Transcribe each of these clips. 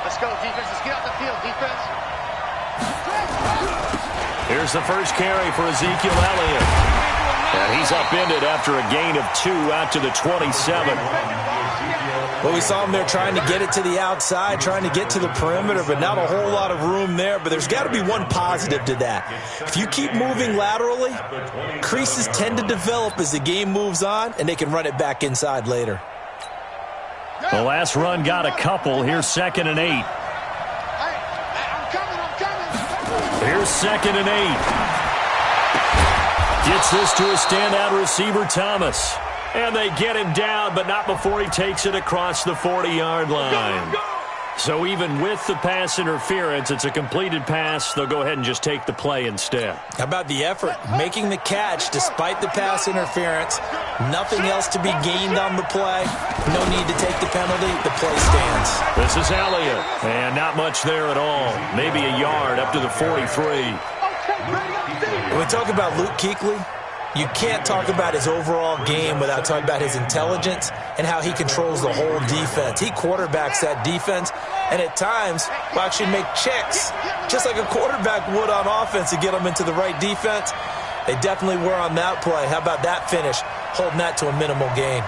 Let's go, defense. Let's get out the field, defense. Here's the first carry for Ezekiel Elliott. And he's upended after a gain of 2 out to the 27. Well, we saw him there trying to get it to the outside, trying to get to the perimeter, but not a whole lot of room there. But there's got to be one positive to that. If you keep moving laterally, creases tend to develop as the game moves on, and they can run it back inside later. The last run got a couple. Here's 2nd and 8. I'm coming. Here's 2nd and 8. Gets this to a standout receiver, Thomas. And they get him down, but not before he takes it across the 40-yard line. So even with the pass interference, it's a completed pass. They'll go ahead and just take the play instead. How about the effort? Making the catch despite the pass interference. Nothing else to be gained on the play. No need to take the penalty. The play stands. This is Elliott. And not much there at all. Maybe a yard up to the 43. When we talk about Luke Kuechly, you can't talk about his overall game without talking about his intelligence and how he controls the whole defense. He quarterbacks that defense, and at times will actually make checks, just like a quarterback would on offense to get them into the right defense. They definitely were on that play. How about that finish, holding that to a minimal gain?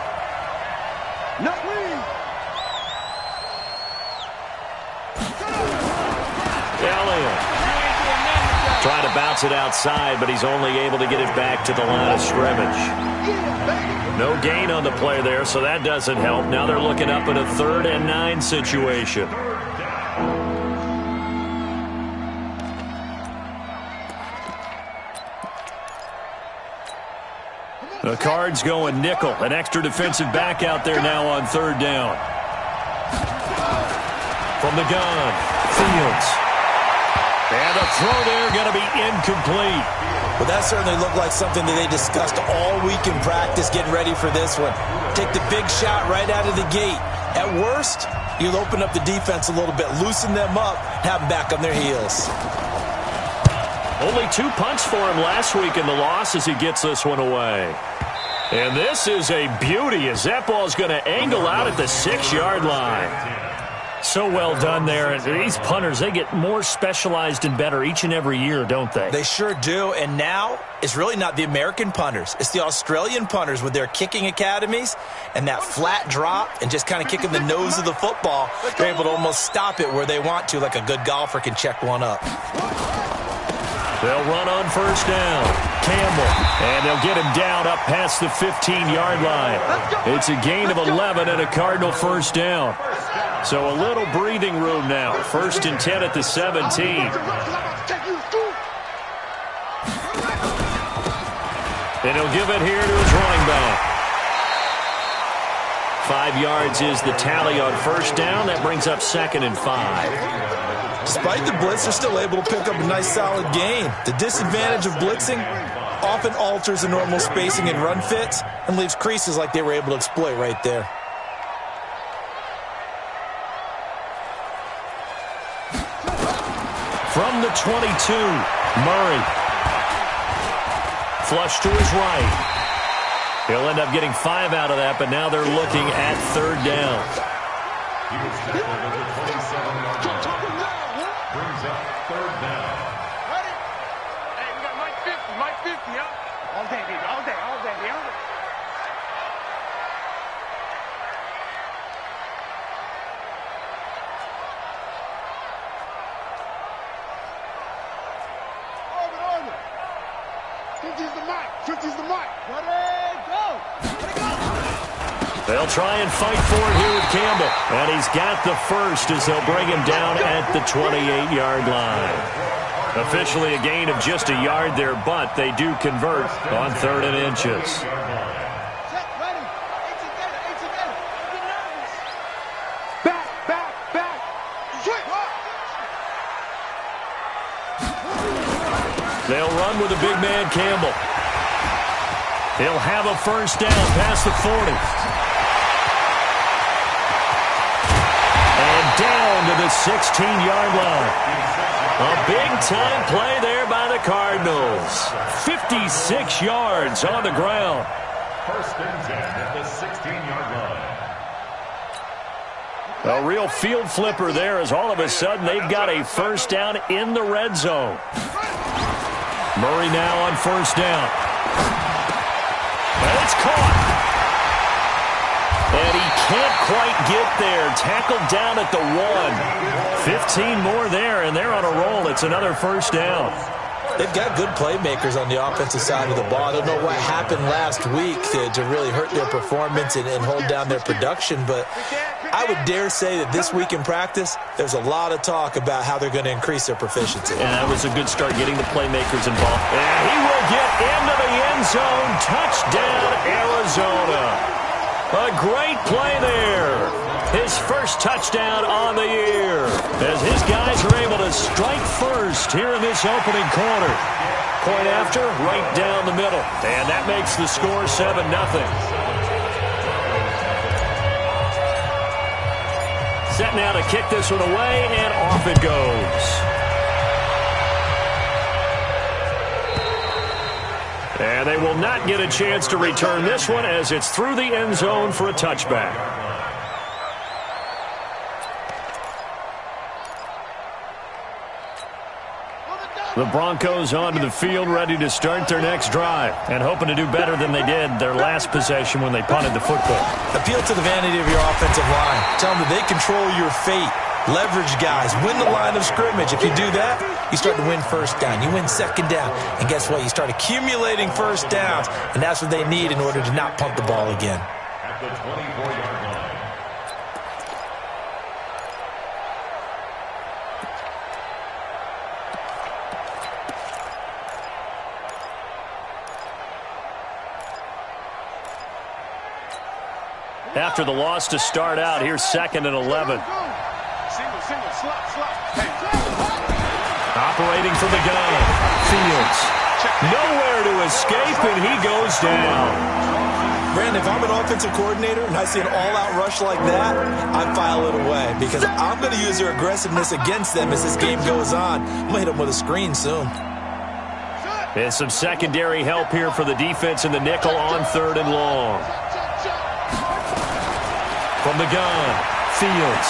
Trying to bounce it outside, but he's only able to get it back to the line of scrimmage. No gain on the play there, so that doesn't help. Now they're looking up at a 3rd and 9 situation. The Cards going nickel. An extra defensive back out there now on 3rd down. From the gun, Fields. And a throw there going to be incomplete. Well, that certainly looked like something that they discussed all week in practice getting ready for this one. Take the big shot right out of the gate. At worst, you'll open up the defense a little bit, loosen them up, have them back on their heels. Only 2 punts for him last week in the loss as he gets this one away. And this is a beauty as that ball's going to angle out at the 6-yard line. So well done there. And these punters, they get more specialized and better each and every year, don't they? They sure do. And now it's really not the American punters. It's the Australian punters with their kicking academies and that flat drop and just kind of kicking the nose of the football. They're able to almost stop it where they want to, like a good golfer can check one up. They'll run on 1st down. Campbell. And they'll get him down up past the 15-yard line. It's a gain of 11 and a Cardinal 1st down. So a little breathing room now. 1st and 10 at the 17. And he'll give it here to his running back. 5 yards is the tally on 1st down. That brings up 2nd and 5. Despite the blitz, they're still able to pick up a nice solid gain. The disadvantage of blitzing often alters the normal spacing and run fits and leaves creases like they were able to exploit right there. From the 22, Murray. Flush to his right. He'll end up getting 5 out of that, but now they're looking at 3rd down. Brings up 3rd down. Ready? Hey, we got Mike 50, huh? All day, baby, all day, baby, all day. Order. 50's the mic. Ready, go. They'll try and fight for it here with Campbell. And he's got the first as they'll bring him down at the 28-yard line. Officially a gain of just a yard there, but they do convert on 3rd and inches. Back. They'll run with the big man, Campbell. He'll have a 1st down past the 40. Down to the 16-yard line. A big-time play there by the Cardinals. 56 yards on the ground. 1st and 10 at the 16-yard line. A real field flipper there as all of a sudden they've got a first down in the red zone. Murray now on first down. And it's caught. And he can't quite get there. Tackled down at the 1. 15 more there, and they're on a roll. It's another first down. They've got good playmakers on the offensive side of the ball. I don't know what happened last week to really hurt their performance and hold down their production, but I would dare say that this week in practice, there's a lot of talk about how they're going to increase their proficiency. And that was a good start getting the playmakers involved. And he will get into the end zone. Touchdown, Arizona. A great play there. His first touchdown on the year as his guys are able to strike first here in this opening quarter. Point after, right down the middle. And that makes the score 7-0. Set now to kick this one away, and off it goes. And they will not get a chance to return this one as it's through the end zone for a touchback. The Broncos onto the field, ready to start their next drive, and hoping to do better than they did their last possession when they punted the football. Appeal to the vanity of your offensive line. Tell them that they control your fate. Leverage guys. Win the line of scrimmage. If you do that, you start to win first down. You win second down. And guess what? You start accumulating first downs, and that's what they need in order to not punt the ball again. At the 24-yard line. After the loss to start out, here's 2nd and 11. Single, slot. Hey. Operating from the gun. Fields. Nowhere to escape, and he goes down. Brandon, if I'm an offensive coordinator and I see an all-out rush like that, I file it away because I'm going to use their aggressiveness against them as this game goes on. I'm going to hit them with a screen soon. And some secondary help here for the defense in the nickel on 3rd and long. From the gun, Fields.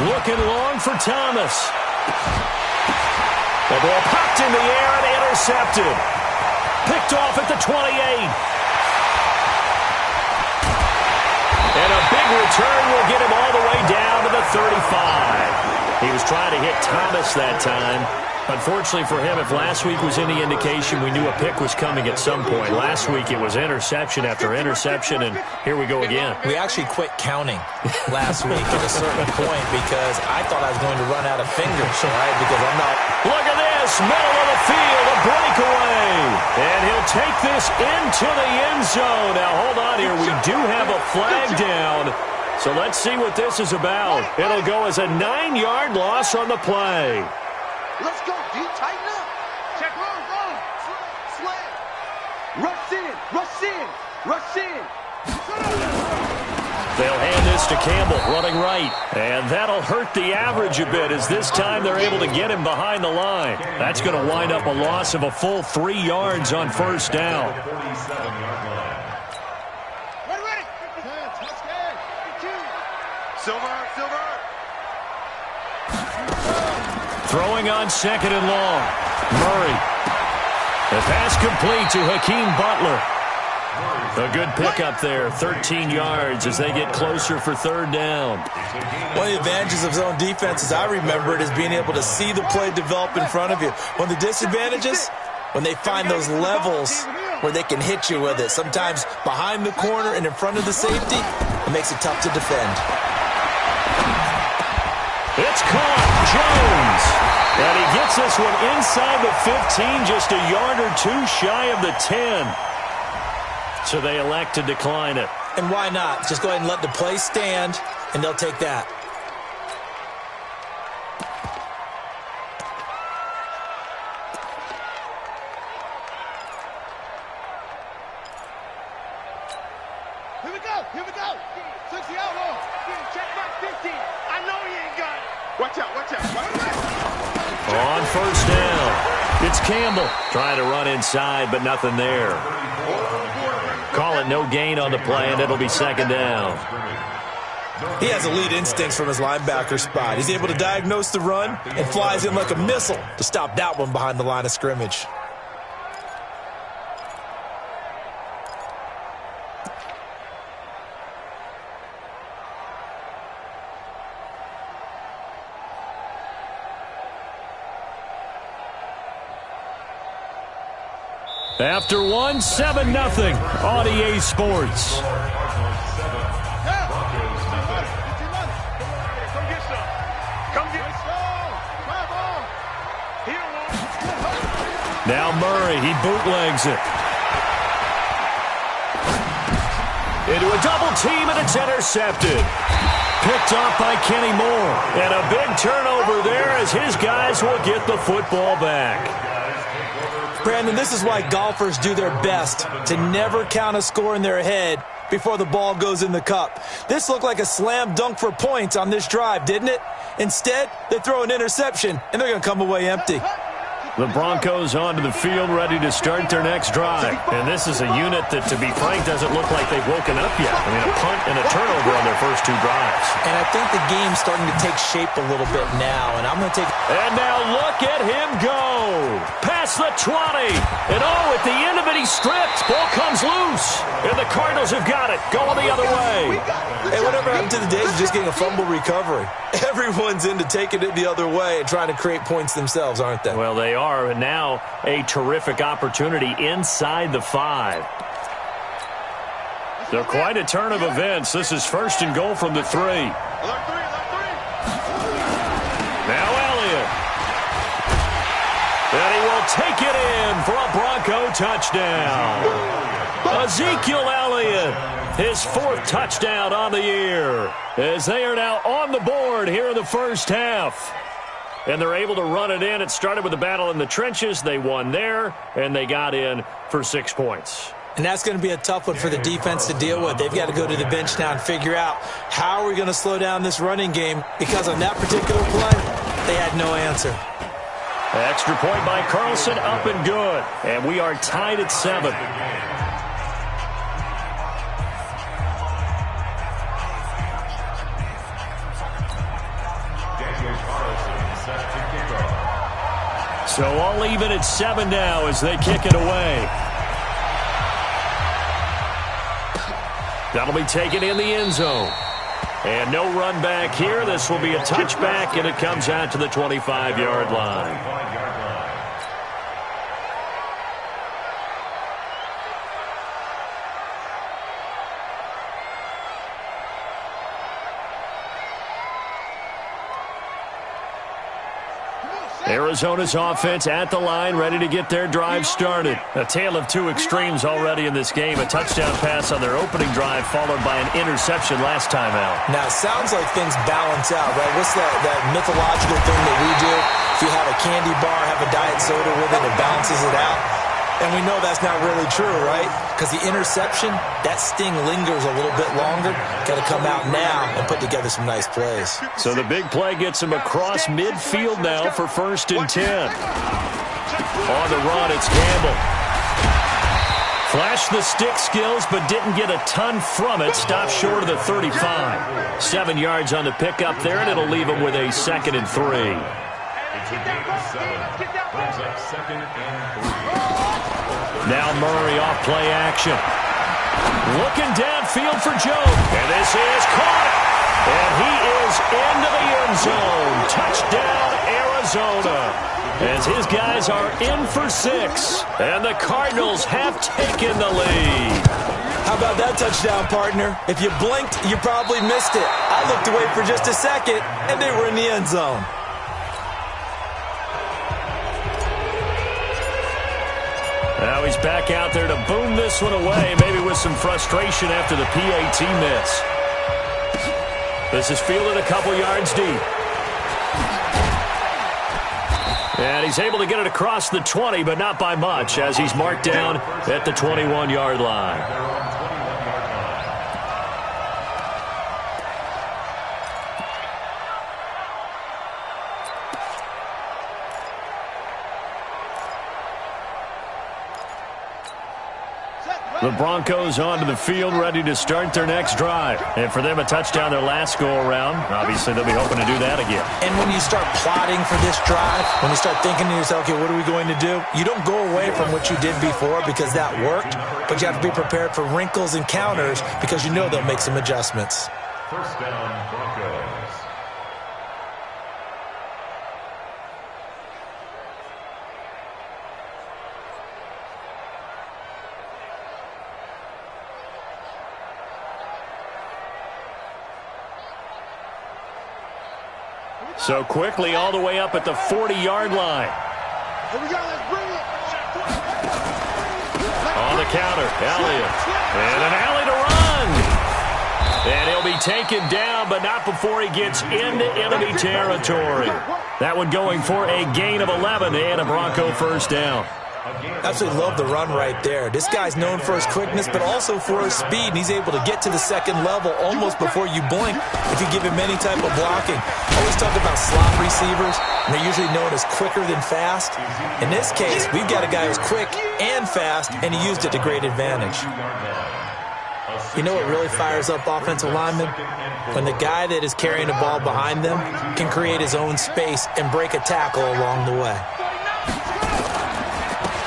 Looking long for Thomas. The ball popped in the air and intercepted. Picked off at the 28. And a big return will get him all the way down to the 35. He was trying to hit Thomas that time. Unfortunately for him, if last week was any indication, we knew a pick was coming at some point. Last week it was interception after interception, and here we go again. We actually quit counting last week at a certain point because I thought I was going to run out of fingers, right? Because I'm not... Look at this, middle of the field, a breakaway. And he'll take this into the end zone. Now, hold on here. We do have a flag down. So let's see what this is about. It'll go as a 9-yard loss on the play. Let's go, D. Tighten up. Check, roll. Slam. Rush in. They'll hand this to Campbell, running right. And that'll hurt the average a bit as this time they're able to get him behind the line. That's going to wind up a loss of a full 3 yards on first down. Ready. Silver. Throwing on 2nd and long. Murray. The pass complete to Hakeem Butler. A good pickup there, 13 yards as they get closer for 3rd down. One of the advantages of zone defense, as I remember it, is being able to see the play develop in front of you. One of the disadvantages, when they find those levels where they can hit you with it, sometimes behind the corner and in front of the safety, it makes it tough to defend. It's caught, Jones. And he gets this one inside the 15, just a yard or two shy of the 10. So they elect to decline it. And why not? Just go ahead and let the play stand, and they'll take that. Here we go. 60 out long. Check back 15. I know he ain't got it. Watch out. On first down, it's Campbell trying to run inside, but nothing there. Call it no gain on the play, and it'll be 2nd down. He has elite instincts from his linebacker spot. He's able to diagnose the run and flies in like a missile to stop that one behind the line of scrimmage. After one, 7-0 on EA Sports. Now Murray, he bootlegs it. Into a double team, and it's intercepted. Picked off by Kenny Moore. And a big turnover there as his guys will get the football back. Brandon, this is why golfers do their best to never count a score in their head before the ball goes in the cup. This looked like a slam dunk for points on this drive, didn't it? Instead, they throw an interception, and they're going to come away empty. The Broncos onto the field, ready to start their next drive. And this is a unit that, to be frank, doesn't look like they've woken up yet. I mean, a punt and a turnover on their first two drives. And I think the game's starting to take shape a little bit now. And I'm going to take... And now look at him go. Past the 20. And at the end of it, he stripped. Ball comes loose. And the Cardinals have got it. Going the other way. Hey, whatever happened to the days of just getting a fumble recovery? Everyone's into taking it the other way and trying to create points themselves, aren't they? Well, they are. And now a terrific opportunity inside the 5. So quite a turn of events. This is 1st and goal from the 3. Now Elliott. And he will take it in for a Bronco touchdown. Ezekiel Elliott, his 4th touchdown on the year, as they are now on the board here in the first half. And they're able to run it in. It started with a battle in the trenches. They won there, and they got in for 6 points. And that's going to be a tough one for the defense to deal with. They've got to go to the bench now and figure out how are we going to slow down this running game, because on that particular play, they had no answer. Extra point by Carlson, up and good. And we are tied at 7. So all even at 7 now as they kick it away. That'll be taken in the end zone. And no run back here. This will be a touchback, and it comes out to the 25-yard line. Arizona's offense at the line, ready to get their drive started. A tale of two extremes already in this game. A touchdown pass on their opening drive, followed by an interception last time out. Now, it sounds like things balance out, right? What's that mythological thing that we do? If you have a candy bar, have a diet soda with it, it balances it out. And we know that's not really true, right? Because the interception, that sting lingers a little bit longer. Got to come out now and put together some nice plays. So the big play gets him across midfield now for 1st and 10. On the run, it's Campbell. Flashed the stick skills, but didn't get a ton from it. Stopped short of the 35. 7 yards on the pickup there, and it'll leave him with a 2nd and 3. Now Murray off play action. Looking downfield for Joe. And this is caught. And he is into the end zone. Touchdown, Arizona. As his guys are in for 6. And the Cardinals have taken the lead. How about that touchdown, partner? If you blinked, you probably missed it. I looked away for just a second, and they were in the end zone. Now he's back out there to boom this one away, maybe with some frustration after the PAT miss. This is fielded a couple yards deep. And he's able to get it across the 20, but not by much, as he's marked down at the 21-yard line. The Broncos onto the field, ready to start their next drive. And for them, a touchdown their last go-around. Obviously, they'll be hoping to do that again. And when you start plotting for this drive, when you start thinking to yourself, okay, what are we going to do? You don't go away from what you did before because that worked, but you have to be prepared for wrinkles and counters because you know they'll make some adjustments. First down, Broncos. So quickly all the way up at the 40-yard line. Here we go, let's bring it. On the counter, Elliott. And an alley to run. And he'll be taken down, but not before he gets into enemy territory. That one going for a gain of 11 and a Bronco first down. Absolutely love the run right there. This guy's known for his quickness, but also for his speed. And he's able to get to the second level almost before you blink if you give him any type of blocking. I always talk about slot receivers, and they're usually known as quicker than fast. In this case, we've got a guy who's quick and fast, and he used it to great advantage. You know what really fires up offensive linemen? When the guy that is carrying the ball behind them can create his own space and break a tackle along the way.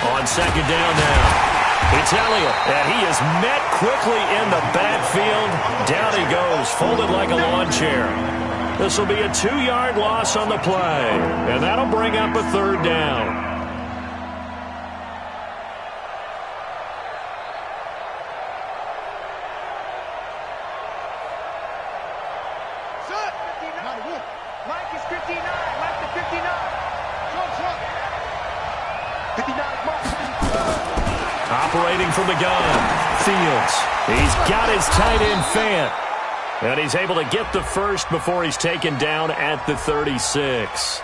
On second down now, it's Elliott, and he is met quickly in the backfield. Down he goes, folded like a lawn chair. This will be a 2-yard loss on the play, and that'll bring up a third down. Mike is 59. Mike to 59. Short. 59 is Mike. Operating from the gun, Fields. He's got his tight end Fant. And he's able to get the first before he's taken down at the 36.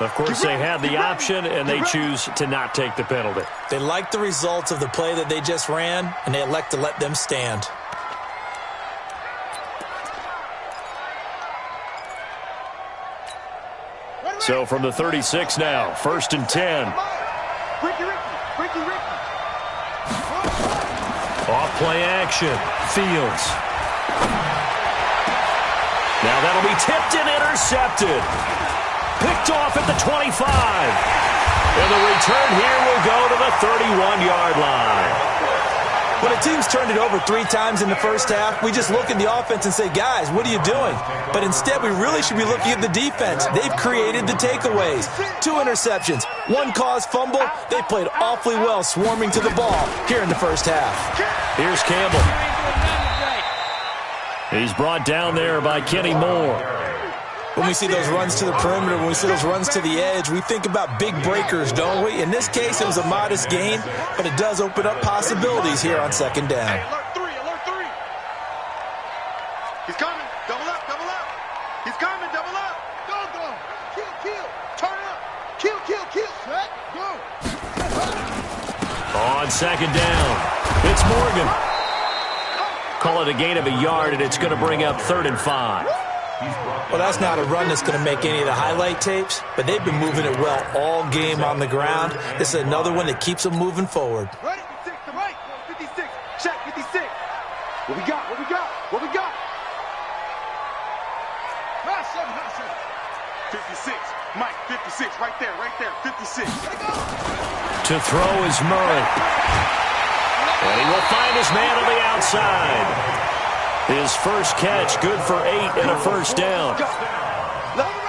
Of course, they had the option, and they choose to not take the penalty. They like the results of the play that they just ran, and they elect to let them stand. So from the 36 now, 1st and 10. Ricky. Off play action, Fields. Now that'll be tipped and intercepted. Picked off at the 25. And the return here will go to the 31-yard line. When a team's turned it over 3 times in the first half, we just look at the offense and say, guys, what are you doing? But instead, we really should be looking at the defense. They've created the takeaways. 2 interceptions, 1 caused fumble. They played awfully well swarming to the ball here in the first half. Here's Campbell. He's brought down there by Kenny Moore. When we see those runs to the perimeter, when we see those runs to the edge, we think about big breakers, don't we? In this case, it was a modest gain, but it does open up possibilities here on second down. Hey, alert 3. He's coming. Double up. He's coming. Double up. Go. Kill. Turn up. Kill. Set. Go. On second down, it's Morgan. Call it a gain of a yard, and it's going to bring up 3rd and 5. Well, that's not a run that's going to make any of the highlight tapes, but they've been moving it well all game on the ground. This is another one that keeps them moving forward. Ready? 56 to right. 56. Check 56. What we got? High seven. 56. Mike, 56. Right there. 56. To throw is Murray. And he will find his man on the outside. His first catch, good for 8 and a first down.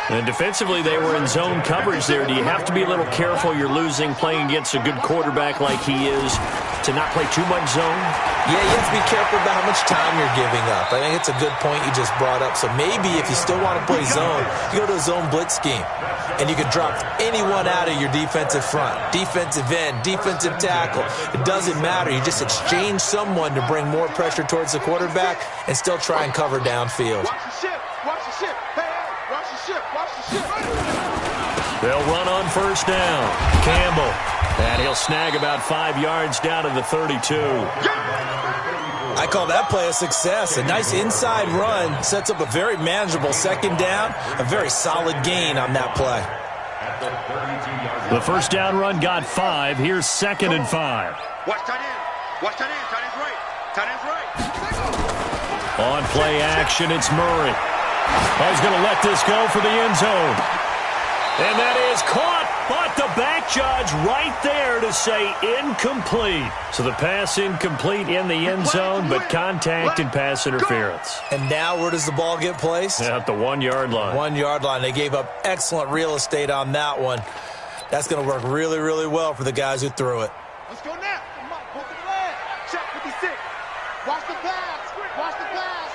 And defensively, they were in zone coverage there. Do you have to be a little careful? You're losing, playing against a good quarterback like he is, to not play too much zone? Yeah, you have to be careful about how much time you're giving up. I think it's a good point you just brought up. So maybe if you still want to play zone, you go to a zone blitz scheme. And you can drop anyone out of your defensive front. Defensive end, defensive tackle. It doesn't matter. You just exchange someone to bring more pressure towards the quarterback and still try and cover downfield. Watch the ship. Hey, watch the ship. They'll run on first down. Campbell. And he'll snag about 5 yards down to the 32. I call that play a success. A nice inside run sets up a very manageable second down. A very solid gain on that play. The first down run got 5. Here's 2nd and 5. Watch tight end. On play action, it's Murray. He's going to let this go for the end zone. And that is caught, but the back judge right there to say incomplete. So the pass incomplete in the end zone, but contact and pass interference. And now where does the ball get placed? At the 1 yard line. 1 yard line. They gave up excellent real estate on that one. That's going to work really, really well for the guys who threw it. Let's go now. Come on, put the flag. Check 56. Watch the pass. Watch the pass.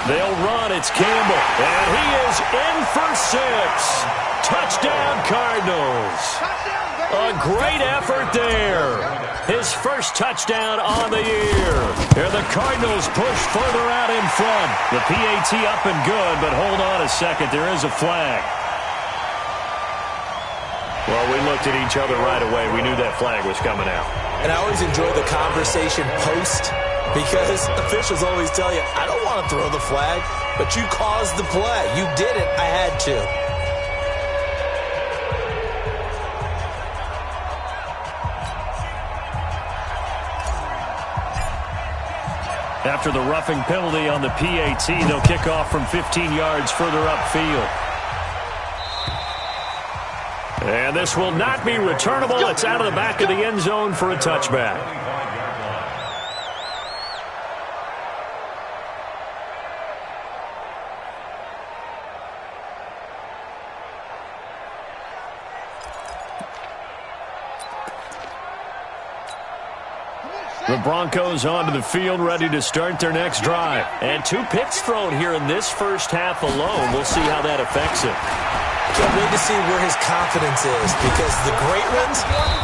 They'll run. It's Campbell. And he is in for 6. Touchdown, Cardinals. A great effort there. His first touchdown on the year. Here the Cardinals push further out in front. The PAT up and good, but hold on a second. There is a flag. Well, we looked at each other right away. We knew that flag was coming out. And I always enjoy the conversation post because officials always tell you, I don't want to throw the flag, but you caused the play. You did it. I had to. After the roughing penalty on the PAT, they'll kick off from 15 yards further upfield. And this will not be returnable. It's out of the back of the end zone for a touchback. The Broncos onto the field, ready to start their next drive. And 2 picks thrown here in this first half alone. We'll see how that affects it. Can't wait to see where his confidence is because the great ones,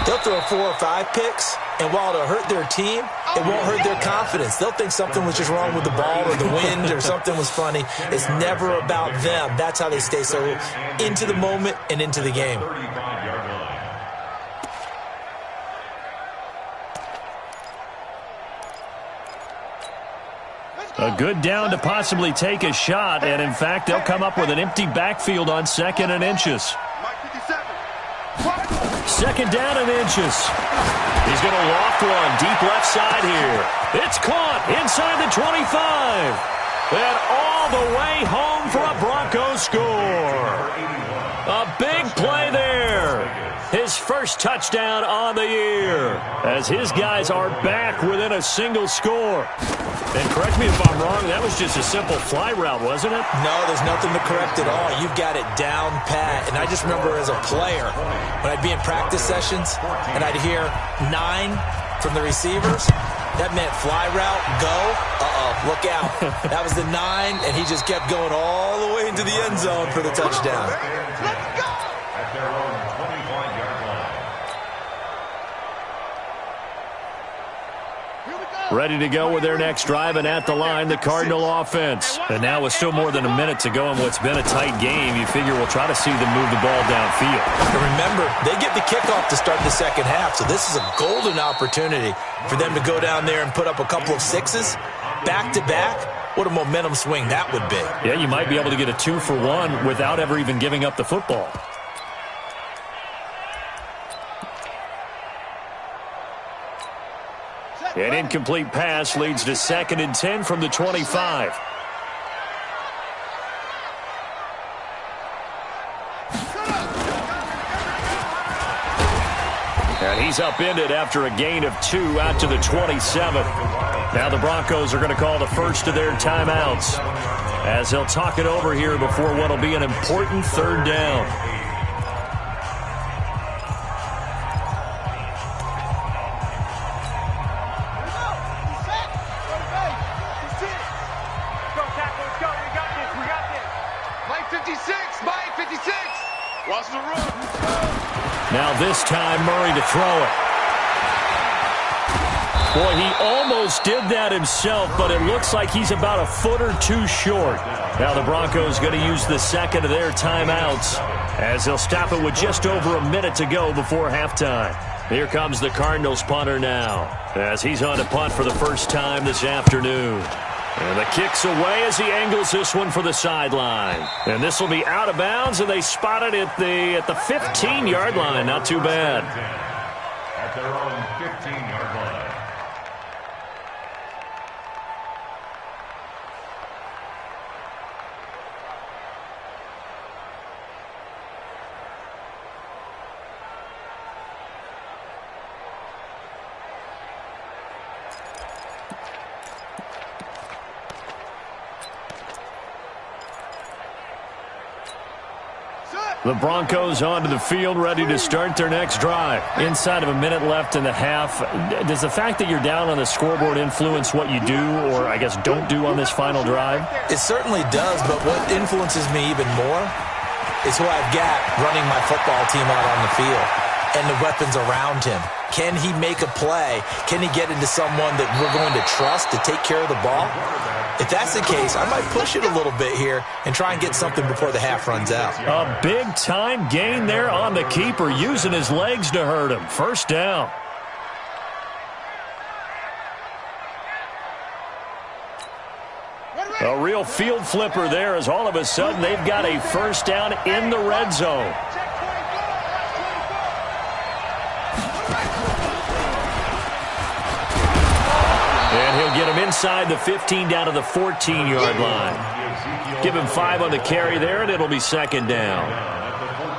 they'll throw 4 or 5 picks, and while it'll hurt their team, it won't hurt their confidence. They'll think something was just wrong with the ball or the wind or something was funny. It's never about them. That's how they stay so into the moment and into the game. A good down to possibly take a shot, and in fact, they'll come up with an empty backfield on 2nd and inches. 2nd down and inches. He's going to loft one deep left side here. It's caught inside the 25. And all the way home for a Broncos score. A big play there. His first touchdown on the year as his guys are back within a single score. And correct me if I'm wrong, that was just a simple fly route, wasn't it? No, there's nothing to correct at all. You've got it down pat. And I just remember as a player, when I'd be in practice sessions and I'd hear 9 from the receivers, that meant fly route, go, look out. That was the 9, and he just kept going all the way into the end zone for the touchdown. Let's go! At their own 25-yard line. Ready to go with their next drive, and at the line, the Cardinal offense. And now with still more than a minute to go in what's been a tight game, you figure we'll try to see them move the ball downfield. And remember, they get the kickoff to start the second half, so this is a golden opportunity for them to go down there and put up a couple of 6s back-to-back. What a momentum swing that would be. Yeah, you might be able to get a 2-for-1 without ever even giving up the football. An incomplete pass leads to 2nd and 10 from the 25. And he's upended after a gain of 2 out to the 27. Now the Broncos are going to call the first of their timeouts as they'll talk it over here before what will be an important 3rd down. Now this time, Murray to throw it. Boy, he almost did that himself, but it looks like he's about a foot or 2 short. Now the Broncos going to use the 2nd of their timeouts as they'll stop it with just over a minute to go before halftime. Here comes the Cardinals punter now as he's on to punt for the first time this afternoon. And the kick's away as he angles this one for the sideline. And this will be out of bounds, and they spot it at the 15-yard line. Not too bad. At their own 15-yard line. The Broncos onto the field, ready to start their next drive. Inside of a minute left in the half, does the fact that you're down on the scoreboard influence what you do, or I guess don't do on this final drive? It certainly does, but what influences me even more is who I've got running my football team out on the field and the weapons around him. Can he make a play? Can he get into someone that we're going to trust to take care of the ball? If that's the case, I might push it a little bit here and try and get something before the half runs out. A big-time gain there on the keeper, using his legs to hurt him. First down. A real field flipper there, as all of a sudden they've got a first down in the red zone. And he'll get him inside the 15 down to the 14-yard line. Give him 5 on the carry there, and it'll be second down.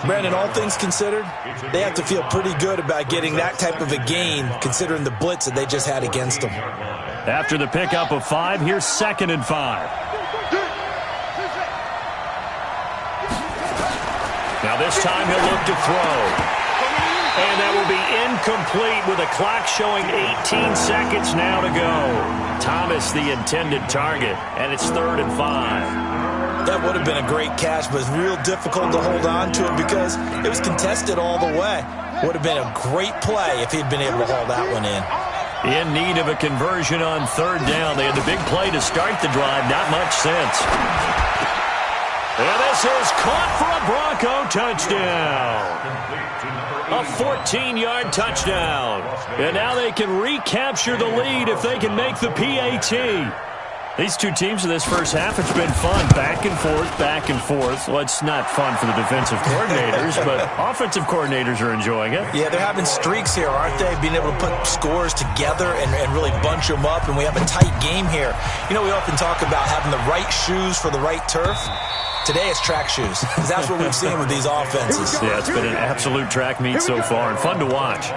Brandon, all things considered, they have to feel pretty good about getting that type of a gain considering the blitz that they just had against them. After the pickup of 5, here's 2nd and 5. Now this time he'll look to throw. And that will be incomplete with a clock showing 18 seconds now to go. Thomas, the intended target, and it's 3rd and 5. That would have been a great catch, but it's real difficult to hold on to it because it was contested all the way. Would have been a great play if he'd been able to haul that one in. In need of a conversion on 3rd down. They had the big play to start the drive. Not much sense. And this is caught for a Bronco touchdown. A 14-yard touchdown. And now they can recapture the lead if they can make the PAT. These two teams in this first half, it's been fun. Back and forth, back and forth. Well, it's not fun for the defensive coordinators, but offensive coordinators are enjoying it. Yeah, they're having streaks here, aren't they? Being able to put scores together and really bunch them up, and we have a tight game here. You know, we often talk about having the right shoes for the right turf. Today it's track shoes, because that's what we've seen with these offenses. Yeah, it's been an absolute track meet so far, and fun to watch.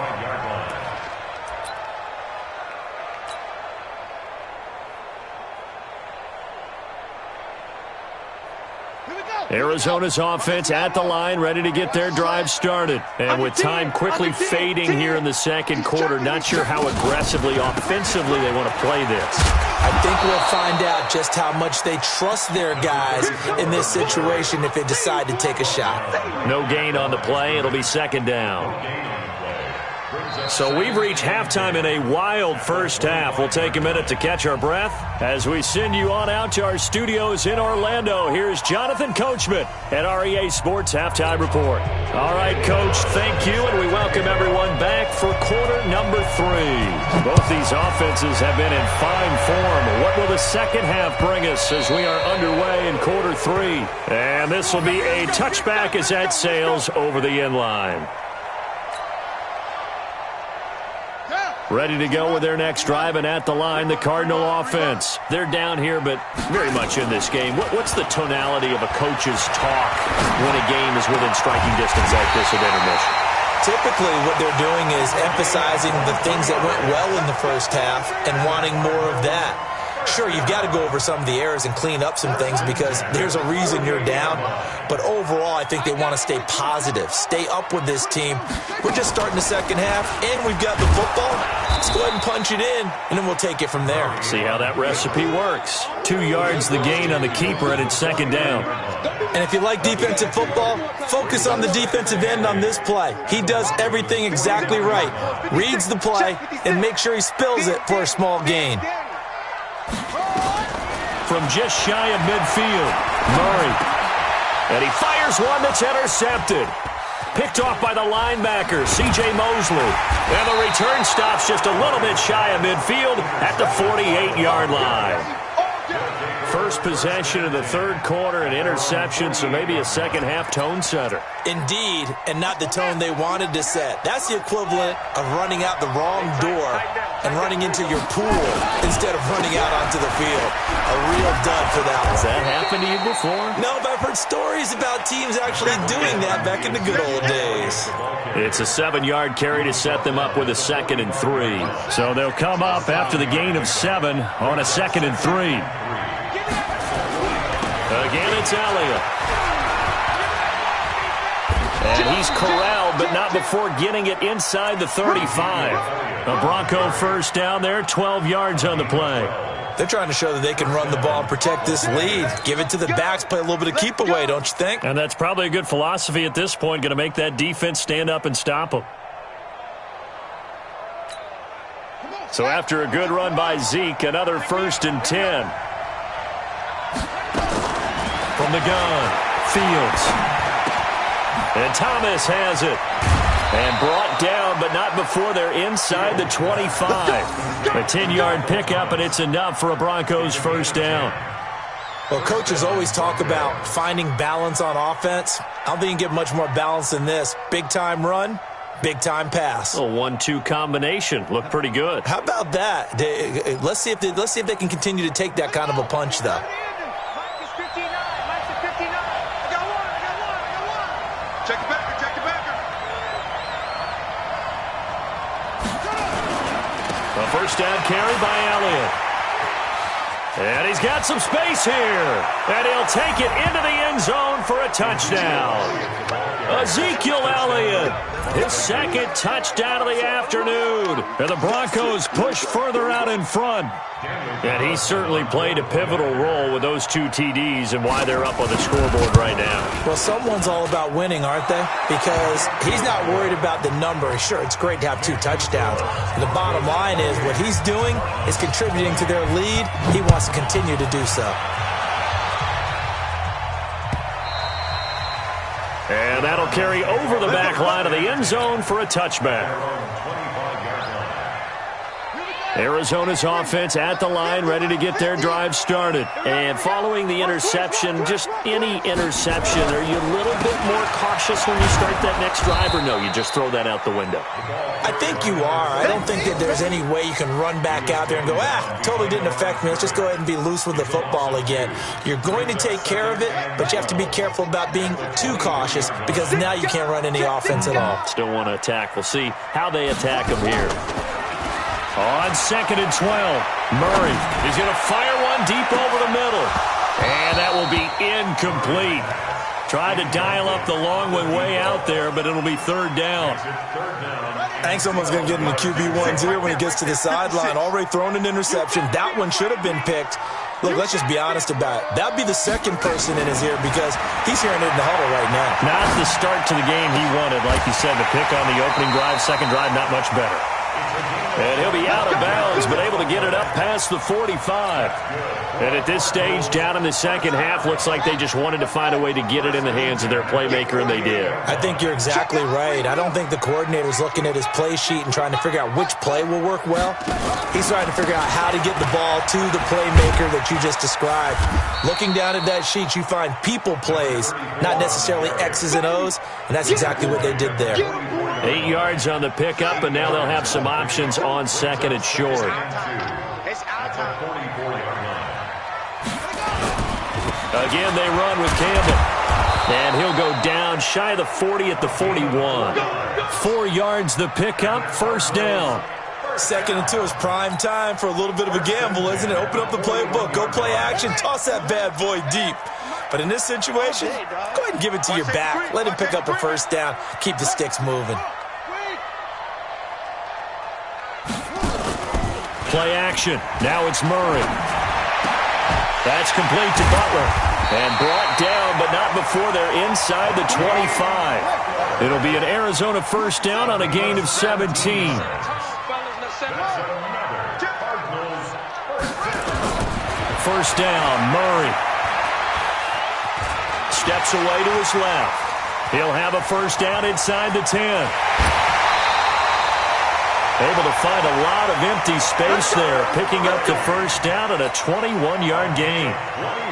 Arizona's offense at the line, ready to get their drive started. And with time quickly fading here in the second quarter, not sure how aggressively, offensively they want to play this. I think we'll find out just how much they trust their guys in this situation if they decide to take a shot. No gain on the play. It'll be second down. So we've reached halftime in a wild first half. We'll take a minute to catch our breath as we send you on out to our studios in Orlando. Here's Jonathan Coachman at REA Sports Halftime Report. All right, Coach, thank you, and we welcome everyone back for quarter number 3. Both these offenses have been in fine form. What will the second half bring us as we are underway in quarter 3? And this will be a touchback as that sails over the end line. Ready to go with their next drive, and at the line, the Cardinal offense. They're down here, but very much in this game. What's the tonality of a coach's talk when a game is within striking distance like this at intermission? Typically, what they're doing is emphasizing the things that went well in the first half and wanting more of that. Sure, you've got to go over some of the errors and clean up some things because there's a reason you're down. But overall, I think they want to stay positive, stay up with this team. We're just starting the second half, and we've got the football. Let's go ahead and punch it in, and then we'll take it from there. See how that recipe works. 2 yards the gain on the keeper, and it's second down. And if you like defensive football, focus on the defensive end on this play. He does everything exactly right. Reads the play, and make sure he spills it for a small gain. From just shy of midfield, Murray. And he fires one that's intercepted. Picked off by the linebacker, C.J. Mosley. And the return stops just a little bit shy of midfield at the 48-yard line. First possession of the third quarter, an interception, so maybe a second-half tone setter. Indeed, and not the tone they wanted to set. That's the equivalent of running out the wrong door and running into your pool instead of running out onto the field. A real dud for that one. Has that happened to you before? No, but I've heard stories about teams actually doing that back in the good old days. It's a 7-yard carry to set them up with a 2nd and 3. So they'll come up after the gain of 7 on a 2nd and 3. Again, it's Elliott. And he's corralled, but not before getting it inside the 35. A Bronco first down there, 12 yards on the play. They're trying to show that they can run the ball and protect this lead. Give it to the backs, play a little bit of keep away, don't you think? And that's probably a good philosophy at this point, going to make that defense stand up and stop them. So after a good run by Zeke, another 1st and 10. From the gun, Fields. And Thomas has it. And brought down, but not before they're inside the 25. A 10-yard pickup, and it's enough for a Broncos first down. Well, coaches always talk about finding balance on offense. I don't think you can get much more balance than this. Big-time run, big-time pass. A 1-2 combination. Looked pretty good. How about that? Let's see if they can continue to take that kind of a punch, though. Check the backer, check the backer. A first down carry by Elliott. And he's got some space here. And he'll take it into the end zone for a touchdown. Ezekiel Elliott, his 2nd touchdown of the afternoon. And the Broncos push further out in front. And he certainly played a pivotal role with those 2 TDs and why they're up on the scoreboard right now. Well, someone's all about winning, aren't they? Because he's not worried about the number. Sure, it's great to have 2 touchdowns. And the bottom line is what he's doing is contributing to their lead. He wants to continue to do so. And that'll carry over the back line of the end zone for a touchback. Arizona's offense at the line, ready to get their drive started. And following the interception, just any interception, are you a little bit more cautious when you start that next drive, or no, you just throw that out the window? I think you are. I don't think that there's any way you can run back out there and go, totally didn't affect me. Let's just go ahead and be loose with the football again. You're going to take care of it, but you have to be careful about being too cautious because now you can't run any offense at all. Still want to attack. We'll see how they attack them here. On 2nd and 12, Murray is going to fire one deep over the middle. And that will be incomplete. Tried to dial up the long one way out there, but it'll be 3rd down. I think someone's going to get in the QB1's ear when he gets to the sideline. Already thrown an interception. That one should have been picked. Look, let's just be honest about it. That would be the 2nd person in his ear because he's hearing it in the huddle right now. Not the start to the game he wanted. Like you said, the pick on the opening drive, 2nd drive, not much better. And he'll be out of bounds, but able to get it up past the 45. And at this stage, down in the second half, looks like they just wanted to find a way to get it in the hands of their playmaker, and they did. I think you're exactly right. I don't think the coordinator's looking at his play sheet and trying to figure out which play will work well. He's trying to figure out how to get the ball to the playmaker that you just described. Looking down at that sheet, you find people plays, not necessarily X's and O's, and that's exactly what they did there. 8 yards on the pickup, and now they'll have some options on 2nd and short. Again, they run with Campbell. And he'll go down shy of the 40 at the 41. 4 yards the pickup, 1st down. 2nd and 2 is prime time for a little bit of a gamble, isn't it? Open up the playbook, go play action, toss that bad boy deep. But in this situation, go ahead and give it to your back. Let him pick up a 1st down. Keep the sticks moving. Play action. Now it's Murray. That's complete to Butler. And brought down, but not before they're inside the 25. It'll be an Arizona 1st down on a gain of 17. 1st down, Murray. Steps away to his left. He'll have a 1st down inside the 10. Able to find a lot of empty space there, picking up the 1st down at a 21-yard gain.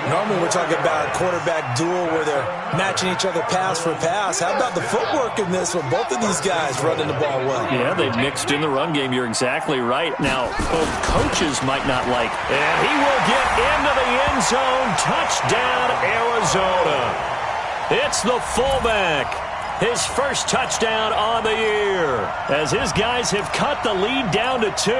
Normally we're talking about a quarterback duel where they're matching each other pass for pass. How about the footwork in this one? Both of these guys running the ball well. Yeah, they've mixed in the run game. You're exactly right. Now, both coaches might not like. And he will get into the end zone. Touchdown, Arizona. It's the fullback. His 1st touchdown on the year as his guys have cut the lead down to 2.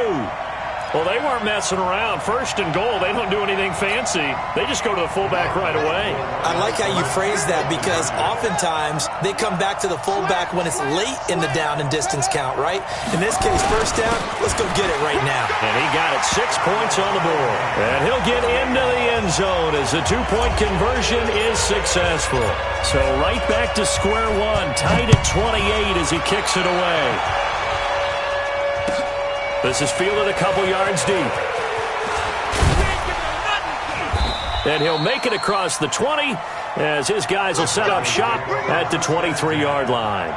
Well, they weren't messing around. First and goal, they don't do anything fancy. They just go to the fullback right away. I like how you phrase that because oftentimes they come back to the fullback when it's late in the down and distance count, right? In this case, first down, let's go get it right now. And he got it, 6 points on the board. And he'll get into the end zone as the two-point conversion is successful. So right back to square one, tied at 28 as he kicks it away. This is fielded a couple yards deep. And he'll make it across the 20 as his guys will set up shop at the 23-yard line.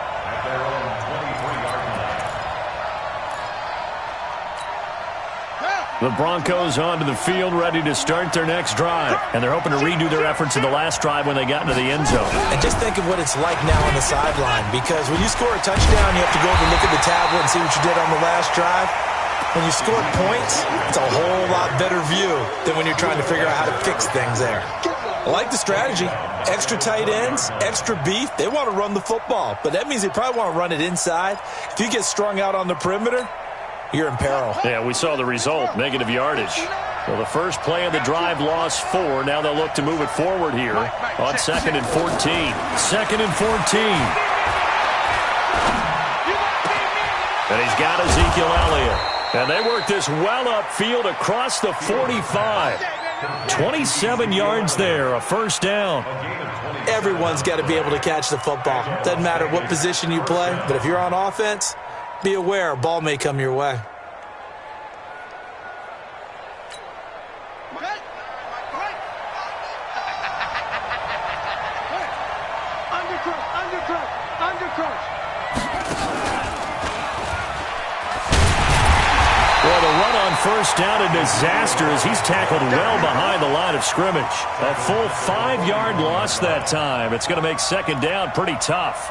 The Broncos onto the field ready to start their next drive. And they're hoping to redo their efforts in the last drive when they got into the end zone. And just think of what it's like now on the sideline because when you score a touchdown, you have to go over and look at the tablet and see what you did on the last drive. When you score points, it's a whole lot better view than when you're trying to figure out how to fix things there. I like the strategy. Extra tight ends, extra beef. They want to run the football, but that means they probably want to run it inside. If you get strung out on the perimeter, you're in peril. Yeah, we saw the result, negative yardage. Well, the first play of the drive lost 4. Now they'll look to move it forward here on 2nd and 14. 2nd and 14. And he's got Ezekiel Elliott. And they work this well upfield across the 45. 27 yards there, a first down. Everyone's got to be able to catch the football. Doesn't matter what position you play, but if you're on offense, be aware a ball may come your way. Well, the run on first down, a disaster as he's tackled well behind the line of scrimmage. A full 5-yard loss that time. It's going to make second down pretty tough.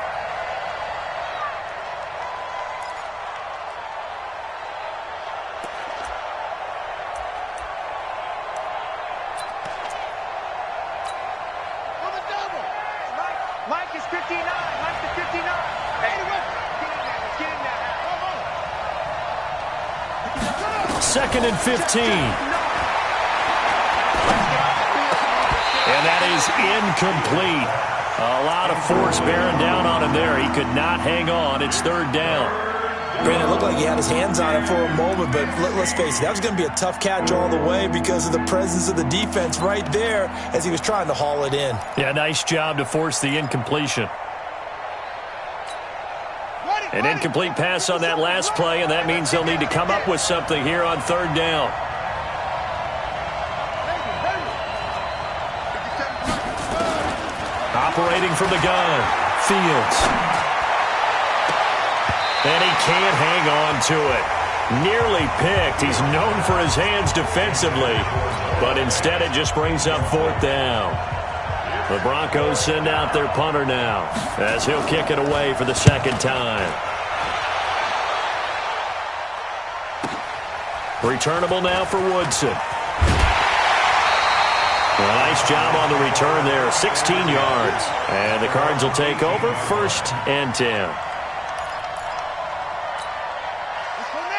Mike is 59. Mike is 59. Hey, Second and 15. And that is incomplete. A lot of force bearing down on him there. He could not hang on. It's third down. Granted, it looked like he had his hands on it for a moment, but let's face it, that was going to be a tough catch all the way because of the presence of the defense right there as he was trying to haul it in. Yeah, nice job to force the incompletion. An incomplete pass on that last play, and that means they'll need to come up with something here on third down. Operating from the gun, Fields. And he can't hang on to it. Nearly picked. He's known for his hands defensively, but instead it just brings up fourth down. The Broncos send out their punter now as he'll kick it away for the second time. Returnable now for Woodson. Well, nice job on the return there, 16 yards. And the Cards will take over, 1st and 10.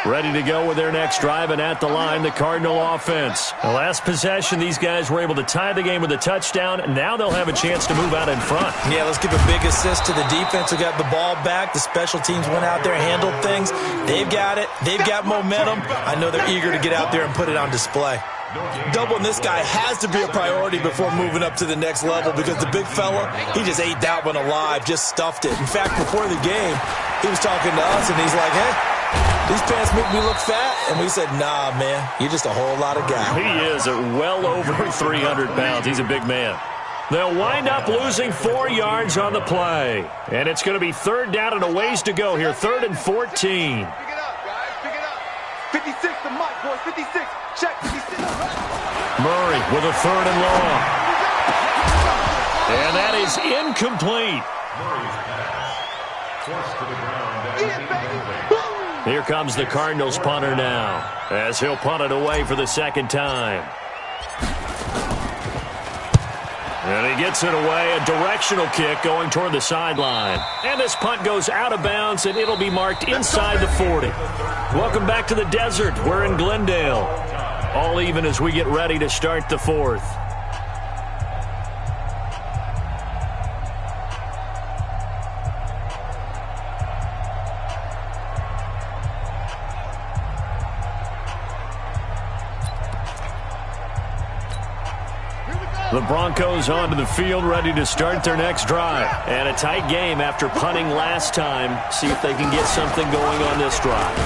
Ready to go with their next drive, and at the line, the Cardinal offense. The last possession, these guys were able to tie the game with a touchdown. Now they'll have a chance to move out in front. Yeah, let's give a big assist to the defense who got the ball back. The special teams went out there and handled things. They've got it. They've got momentum. I know they're eager to get out there and put it on display. Doubling this guy has to be a priority before moving up to the next level because the big fella, he just ate that one alive, just stuffed it. In fact, before the game, he was talking to us, and he's like, hey, these pants make me look fat. And we said, nah, man, you're just a whole lot of guy. He is at well over 300 pounds. He's a big man. They'll wind up losing 4 yards on the play. And it's going to be third down and a ways to go here. 3rd and 14. Pick it up, guys. Pick it up. 56 to Mike, boys. 56. Check. 56. Murray with a 3rd and long. And that is incomplete. Here comes the Cardinals punter now as he'll punt it away for the second time. And he gets it away, a directional kick going toward the sideline. And this punt goes out of bounds, and it'll be marked inside the 40. Welcome back to the desert. We're in Glendale. All even as we get ready to start the fourth. The Broncos onto the field, ready to start their next drive. And a tight game after punting last time. See if they can get something going on this drive.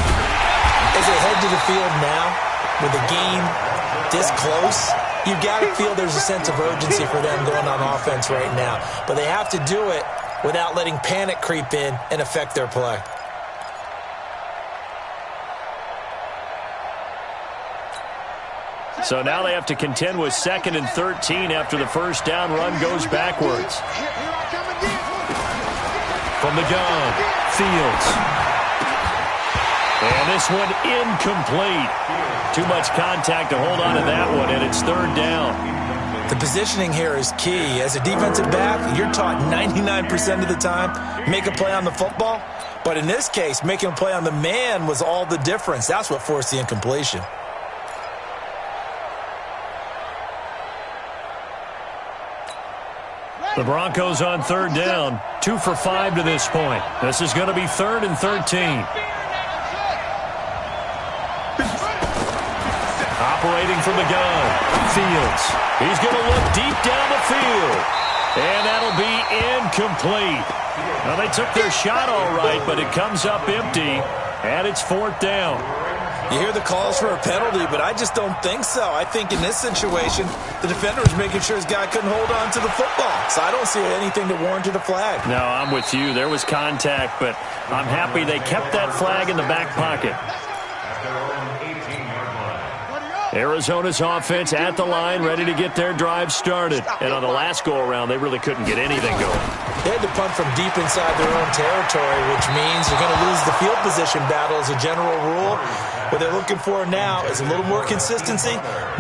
As they head to the field now, with the game this close, you've got to feel there's a sense of urgency for them going on offense right now. But they have to do it without letting panic creep in and affect their play. So now they have to contend with 2nd and 13 after the first down run goes backwards. From the gun, Fields. And this one incomplete. Too much contact to hold on to that one, and it's 3rd down. The positioning here is key. As a defensive back, you're taught 99% of the time, make a play on the football. But in this case, making a play on the man was all the difference. That's what forced the incompletion. The Broncos on 3rd down, 2 for 5 to this point. This is going to be 3rd and 13. Operating from the gun, Fields. He's going to look deep down the field. And that'll be incomplete. Now, they took their shot all right, but it comes up empty, and it's 4th down. You hear the calls for a penalty, but I just don't think so. I think in this situation, the defender was making sure his guy couldn't hold on to the football. So I don't see anything to warrant a flag. No, I'm with you. There was contact, but I'm happy they kept that flag in the back pocket. Arizona's offense at the line, ready to get their drive started. And on the last go-around, they really couldn't get anything going. They had to punt from deep inside their own territory, which means you're going to lose the field position battle as a general rule. What they're looking for now is a little more consistency,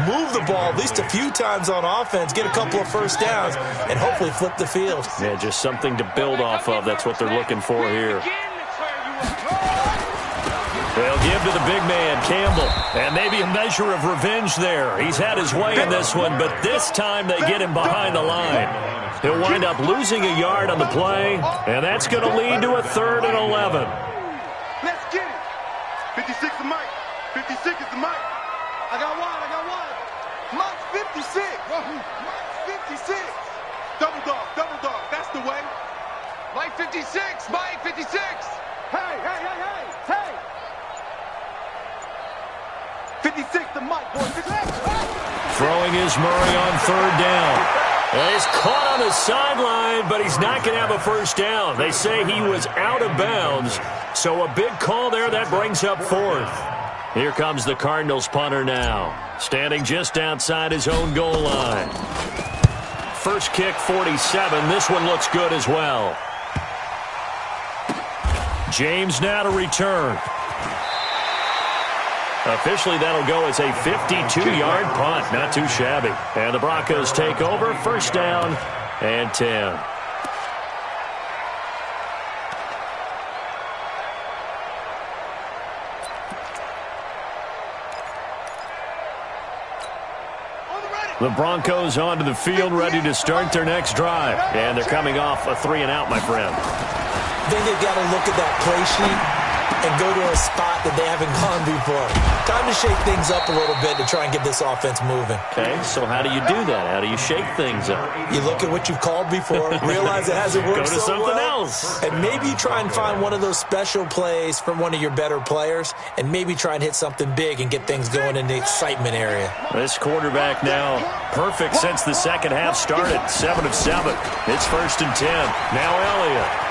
move the ball at least a few times on offense, get a couple of first downs, and hopefully flip the field. Yeah, just something to build off of. That's what they're looking for here. They'll give to the big man, Campbell. And maybe a measure of revenge there. He's had his way in this one, but this time they get him behind the line. He'll wind up losing a yard on the play, and that's going to lead to a 3rd and 11. Let's get it. 56 is Mike. 56 is the Mike. I got one. Mike 56. Mike 56. Double dog. That's the way. Mike 56. Mike 56. Hey. 56 to Mike, boy. Throwing is Murray on 3rd down. And he's caught on the sideline, but he's not going to have a first down. They say he was out of bounds. So a big call there. That brings up 4th. Here comes the Cardinals punter now. Standing just outside his own goal line. First kick, 47. This one looks good as well. James now to return. Officially, that'll go as a 52-yard punt. Not too shabby. And the Broncos take over. First down and 10. The Broncos onto the field, ready to start their next drive. And they're coming off a 3-and-out, my friend. I think they've got to look at that play sheet and go to a spot that they haven't gone before. Time to shake things up a little bit to try and get this offense moving. Okay, so how do you do that? How do you shake things up? You look at what you've called before, realize it hasn't worked so well. Go to something else. And maybe try and find one of those special plays from one of your better players, and maybe try and hit something big and get things going in the excitement area. This quarterback now perfect since the second half started. 7 of 7. It's 1st and 10. Now Elliott.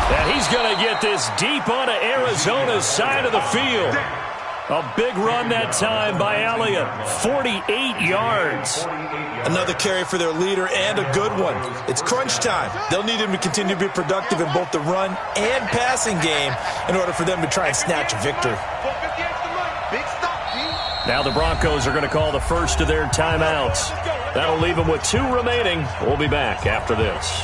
And he's going to get this deep onto Arizona's side of the field. A big run that time by Elliott. 48 yards. Another carry for their leader and a good one. It's crunch time. They'll need him to continue to be productive in both the run and passing game in order for them to try and snatch a victory. Big stop, G. Now the Broncos are going to call the first of their timeouts. That'll leave them with 2 remaining. We'll be back after this.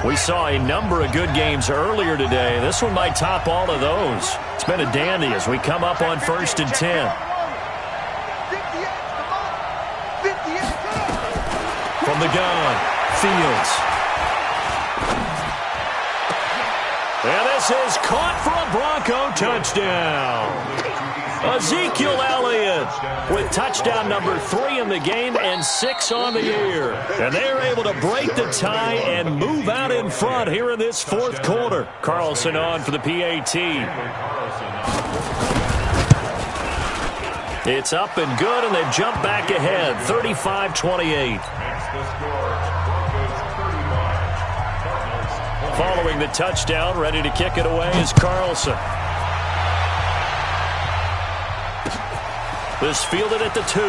We saw a number of good games earlier today. This one might top all of those. It's been a dandy as we come up on 1st and 10. From the gun, Fields. And this is caught for a Bronco touchdown. Ezekiel Elliott with touchdown number 3 in the game and 6 on the year. And they are able to break the tie and move out in front here in this 4th quarter. Carlson on for the PAT. It's up and good, and they've jumped back ahead, 35-28. Following the touchdown, ready to kick it away is Carlson. This fielded at the 2.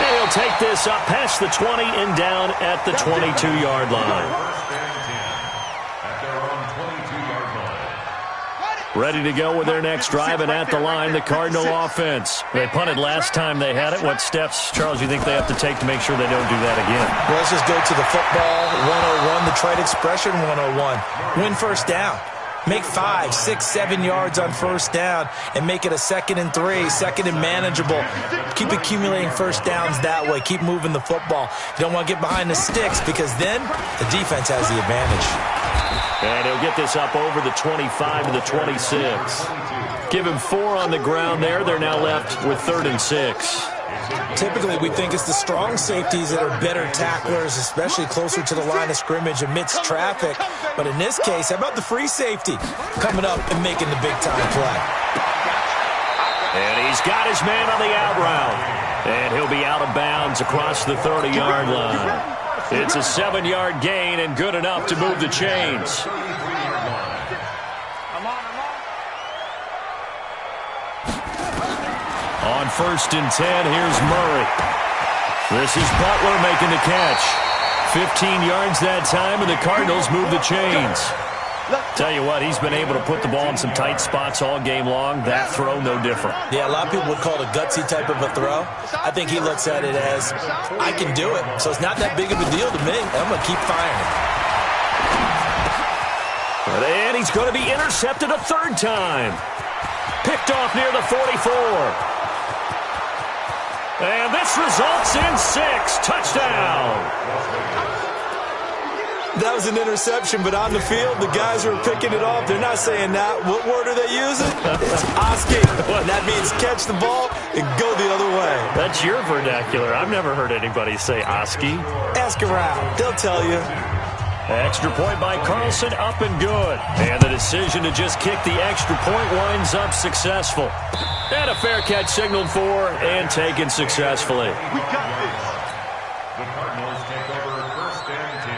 And he'll take this up past the 20 and down at the 22-yard line. Ready to go with their next drive, and at the line, the Cardinal offense. They punted last time they had it. What steps, Charles, you think they have to take to make sure they don't do that again? Well, let's just go to the football 101, the trite expression 101. Win first down. Make 5, 6, 7 yards on first down and make it a 2nd and 3, 2nd and manageable. Keep accumulating first downs that way. Keep moving the football. You don't want to get behind the sticks because then the defense has the advantage. And he'll get this up over the 25 to the 26. Give him 4 on the ground there. They're now left with 3rd and 6. Typically, we think it's the strong safeties that are better tacklers, especially closer to the line of scrimmage amidst traffic. But in this case, how about the free safety coming up and making the big-time play? And he's got his man on the out route. And he'll be out of bounds across the 30-yard line. It's a 7-yard gain and good enough to move the chains. On 1st and 10, here's Murray. This is Butler making the catch. 15 yards that time, and the Cardinals move the chains. Tell you what, he's been able to put the ball in some tight spots all game long. That throw, no different. Yeah, a lot of people would call it a gutsy type of a throw. I think he looks at it as, I can do it. So it's not that big of a deal to me. I'm going to keep firing. And he's going to be intercepted a 3rd time. Picked off near the 44. And this results in 6. Touchdown. That was an interception, but on the field, the guys who are picking it off, they're not saying that. What word are they using? It's Oski. And that means catch the ball and go the other way. That's your vernacular. I've never heard anybody say Oski. Ask around. They'll tell you. Extra point by Carlson, up and good. And the decision to just kick the extra point winds up successful. And a fair catch signaled for and taken successfully. We got this. The Cardinals take over 1st and 10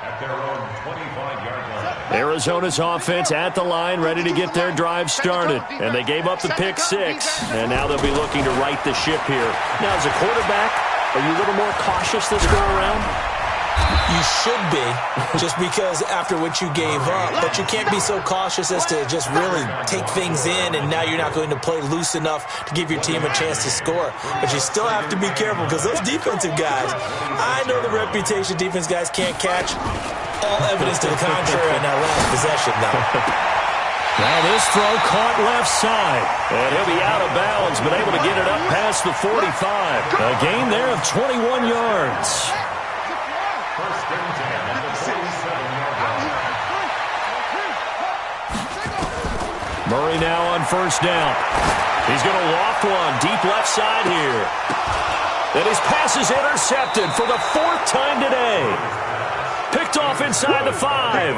at their own 25-yard line. Arizona's offense at the line, ready to get their drive started. And they gave up the pick 6. And now they'll be looking to right the ship here. Now, as a quarterback, are you a little more cautious this go around? You should be, just because after what you gave up. But you can't be so cautious as to just really take things in, and now you're not going to play loose enough to give your team a chance to score. But you still have to be careful because those defensive guys, I know the reputation defense guys can't catch. All evidence to the contrary on that last possession, though. Now this throw caught left side. And he'll be out of bounds, but able to get it up past the 45. A gain there of 21 yards. Murray now on 1st down. He's going to loft one deep left side here. And his pass is intercepted for the 4th time today. Picked off inside the 5.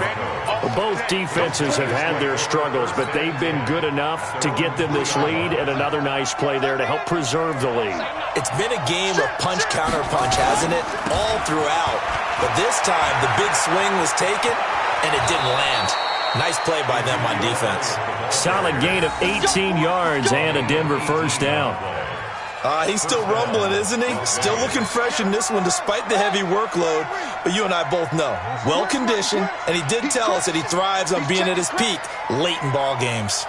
Well, both defenses have had their struggles, but they've been good enough to get them this lead, and another nice play there to help preserve the lead. It's been a game of punch-counter-punch, hasn't it? All throughout. But this time, the big swing was taken, and it didn't land. Nice play by them on defense. Solid gain of 18 yards and a Denver 1st down. He's still rumbling, isn't he? Still looking fresh in this one despite the heavy workload. But you and I both know, well-conditioned, and he did tell us that he thrives on being at his peak late in ball games.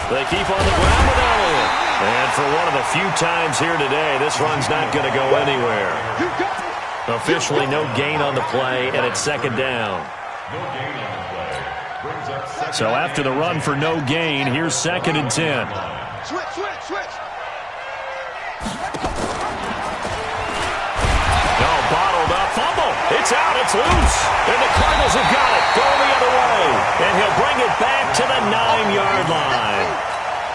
They keep on the ground with Elliott. And for one of the few times here today, this run's not going to go anywhere. Officially no gain on the play, and it's second down. So after the run for no gain, here's 2nd and 10. Switch. No, bottled up, fumble. It's out, it's loose. And the Cardinals have got it, going the other way. And he'll bring it back to the 9-yard line.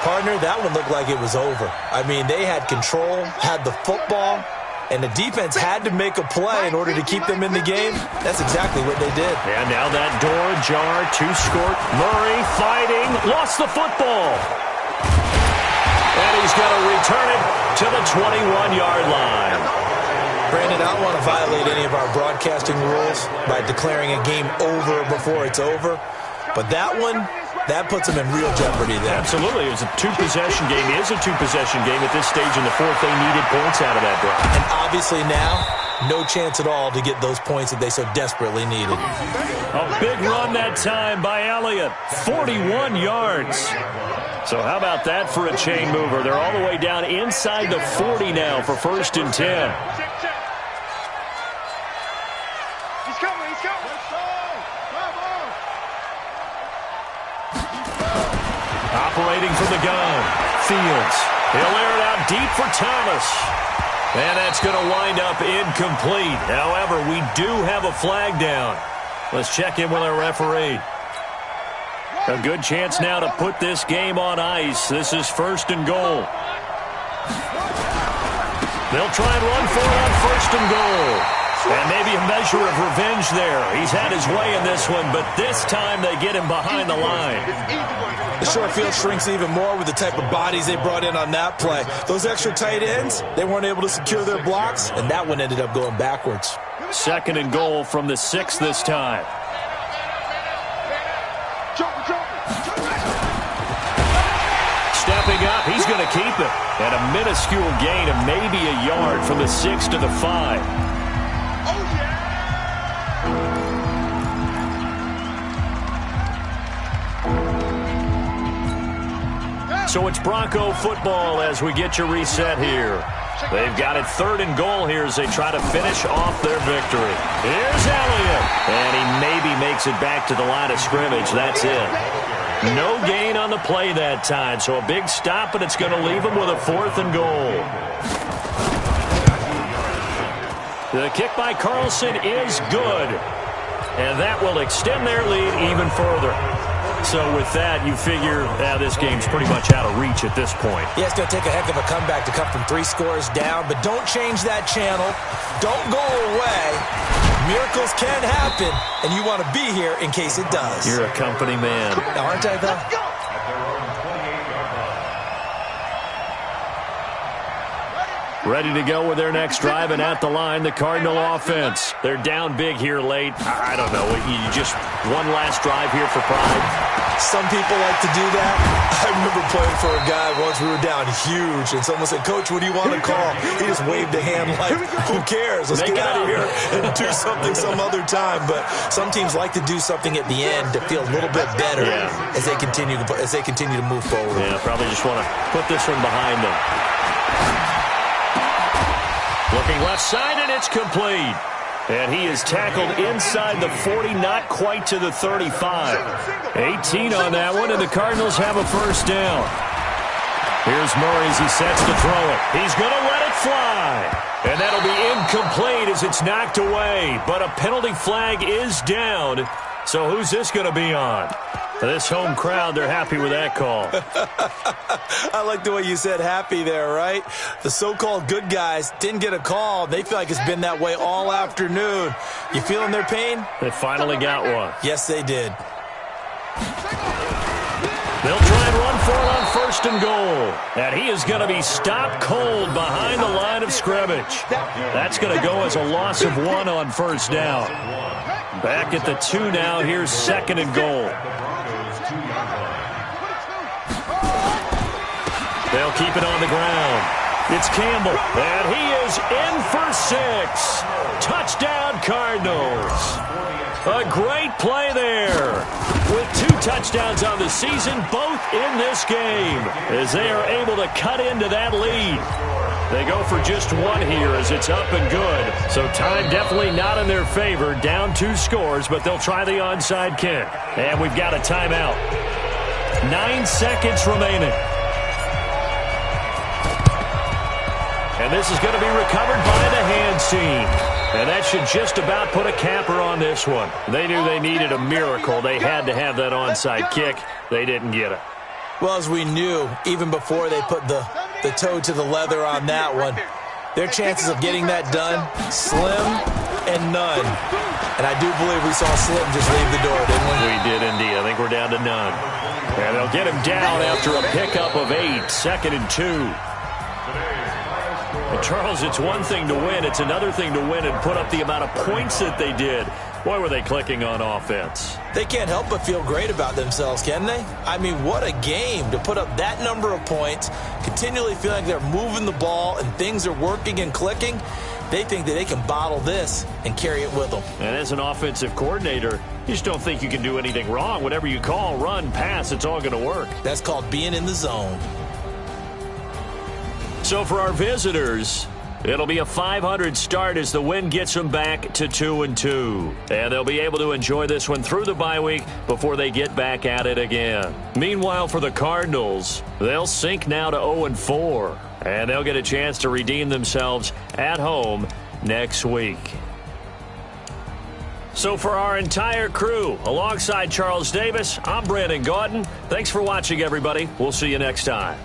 Partner, that one looked like it was over. I mean, they had control, had the football, and the defense had to make a play in order to keep them in the game. That's exactly what they did. And now that door ajar, 2-score. Murray fighting, lost the football. And he's going to return it to the 21-yard line. Brandon, I don't want to violate any of our broadcasting rules by declaring a game over before it's over. But that one, that puts them in real jeopardy there. Absolutely. It was a two-possession game. It is a two-possession game at this stage in the fourth. They needed points out of that drive. And obviously now, no chance at all to get those points that they so desperately needed. A big run that time by Elliott. 41 yards. So how about that for a chain mover? They're all the way down inside the 40 now for 1st and 10. He's coming. Operating from the gun. Fields. He'll air it out deep for Thomas. And that's going to wind up incomplete. However, we do have a flag down. Let's check in with our referee. A good chance now to put this game on ice. This is 1st and goal. They'll try and run for it on 1st and goal. And maybe a measure of revenge there. He's had his way in this one, but this time they get him behind the line. The short field shrinks even more with the type of bodies they brought in on that play. Those extra tight ends, they weren't able to secure their blocks, and that one ended up going backwards. 2nd and goal from the 6 this time. Stepping up, he's going to keep it. And a minuscule gain of maybe a yard from the 6 to the 5. So it's Bronco football as we get you reset here. They've got it 3rd and goal here as they try to finish off their victory. Here's Elliott. And he maybe makes it back to the line of scrimmage. That's it. No gain on the play that time. So a big stop, and it's going to leave him with a 4th and goal. The kick by Carlson is good. And that will extend their lead even further. So with that, you figure this game's pretty much out of reach at this point. Yeah, it's going to take a heck of a comeback to come from 3 scores down, but don't change that channel. Don't go away. Miracles can happen, and you want to be here in case it does. You're a company man. Aren't I, though? Ready to go with their next drive, and at the line, the Cardinal offense. They're down big here late. I don't know. You just one last drive here for pride. Some people like to do that. I remember playing for a guy once. We were down huge, and someone said, "Coach, what do you want to call?" He just waved a hand like, "Who cares? Let's get out of here and do something some other time." But some teams like to do something at the end to feel a little bit better as they continue to move forward. Yeah, probably just want to put this one behind them. Looking left side, and it's complete. And he is tackled inside the 40, not quite to the 35. 18 on that one, and the Cardinals have a 1st down. Here's Murray as he sets to throw it. He's going to let it fly. And that'll be incomplete as it's knocked away. But a penalty flag is down. So who's this going to be on? This home crowd, they're happy with that call. I like the way you said happy there, right? The so-called good guys didn't get a call. They feel like it's been that way all afternoon. You feeling their pain? They finally got one. Yes, they did. They'll try and run for it on 1st and goal. And he is going to be stopped cold behind the line of scrimmage. That's going to go as a loss of 1 on 1st down. Back at the 2 now. Here's 2nd and goal. They'll keep it on the ground. It's Campbell, and he is in for 6. Touchdown, Cardinals. A great play there. With 2 touchdowns on the season, both in this game, as they are able to cut into that lead. They go for just 1 here as it's up and good. So time definitely not in their favor. Down 2 scores, but they'll try the onside kick. And we've got a timeout. 9 seconds remaining. And this is going to be recovered by the hands team. And that should just about put a capper on this one. They knew they needed a miracle. They had to have that onside kick. They didn't get it. Well, as we knew, even before they put the toe to the leather on that one, their chances of getting that done, slim and none. And I do believe we saw Slim just leave the door, didn't we? We did indeed. I think we're down to none. And they'll get him down after a pickup of 8, 2nd and 2. Well, Charles, it's one thing to win. It's another thing to win and put up the amount of points that they did. Boy, were they clicking on offense. They can't help but feel great about themselves, can they? I mean, what a game to put up that number of points, continually feel like they're moving the ball and things are working and clicking. They think that they can bottle this and carry it with them. And as an offensive coordinator, you just don't think you can do anything wrong. Whatever you call, run, pass, it's all going to work. That's called being in the zone. So for our visitors, it'll be a 500 start as the win gets them back to 2-2. And they'll be able to enjoy this one through the bye week before they get back at it again. Meanwhile, for the Cardinals, they'll sink now to 0-4. And they'll get a chance to redeem themselves at home next week. So for our entire crew, alongside Charles Davis, I'm Brandon Gaudin. Thanks for watching, everybody. We'll see you next time.